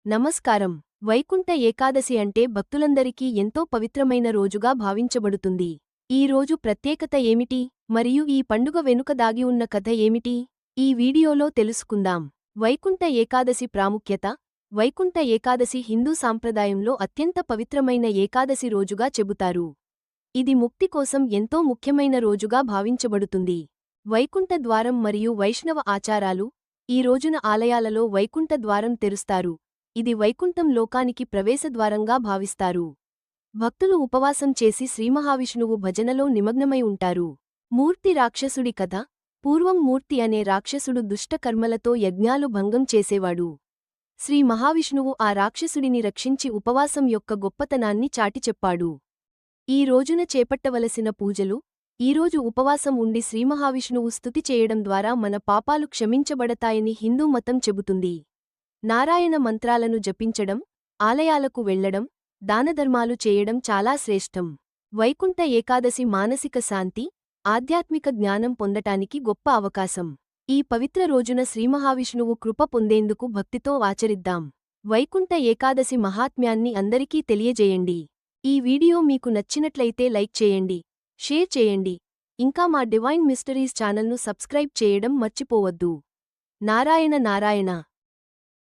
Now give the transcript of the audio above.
నమస్కారం. వైకుంఠ ఏకాదశి అంటే భక్తులందరికీ ఎంతో పవిత్రమైన రోజుగా భావించబడుతుంది. ఈ రోజు ప్రత్యేకత ఏమిటి, మరియు ఈ పండుగ వెనుక దాగి ఉన్న కథ ఏమిటి? ఈ వీడియోలో తెలుసుకుందాం. వైకుంఠ ఏకాదశి ప్రాముఖ్యత. వైకుంఠ ఏకాదశి హిందూ సాంప్రదాయంలో అత్యంత పవిత్రమైన ఏకాదశి రోజుగా చెబుతారు. ఇది ముక్తి కోసం ఎంతో ముఖ్యమైన రోజుగా భావించబడుతుంది. వైకుంఠ ద్వారం మరియు వైష్ణవ ఆచారాలు. ఈ రోజున ఆలయాలలో వైకుంఠ ద్వారం తెరుస్తారు. ఇది వైకుంఠం లోకానికి ప్రవేశద్వారంగా భావిస్తారు. భక్తులు ఉపవాసం చేసి శ్రీమహావిష్ణువు భజనలో నిమగ్నమై ఉంటారు. మూర్తి రాక్షసుడి కథ. పూర్వం మూర్తి అనే రాక్షసుడు దుష్ట కర్మలతో యజ్ఞాలు భంగం చేసేవాడు. శ్రీ మహావిష్ణువు ఆ రాక్షసుడిని రక్షించి ఉపవాసం యొక్క గొప్పతనాన్ని చాటి చెప్పాడు. ఈ రోజున చేపట్టవలసిన పూజలు. ఈరోజు ఉపవాసం ఉండి శ్రీమహావిష్ణువు స్తుతి చేయడం ద్వారా మన పాపాలు క్షమించబడతాయని హిందూ మతం చెబుతుంది. నారాయణ మంత్రాలను జపించడం, ఆలయాలకు వెళ్లడం, దానధర్మాలు చేయడం చాలా శ్రేష్టం. వైకుంఠ ఏకాదశి మానసిక శాంతి, ఆధ్యాత్మిక జ్ఞానం పొందటానికి గొప్ప అవకాశం. ఈ పవిత్ర రోజున శ్రీమహావిష్ణువు కృప పొందేందుకు భక్తితో ఆచరిద్దాం. వైకుంఠ ఏకాదశి మహాత్మ్యాన్ని అందరికీ తెలియజేయండి. ఈ వీడియో మీకు నచ్చినట్లయితే లైక్ చేయండి, షేర్ చేయండి. ఇంకా మా డివైన్ మిస్టరీస్ ఛానల్ను సబ్స్క్రైబ్ చేయడం మర్చిపోవద్దు. నారాయణ నారాయణ.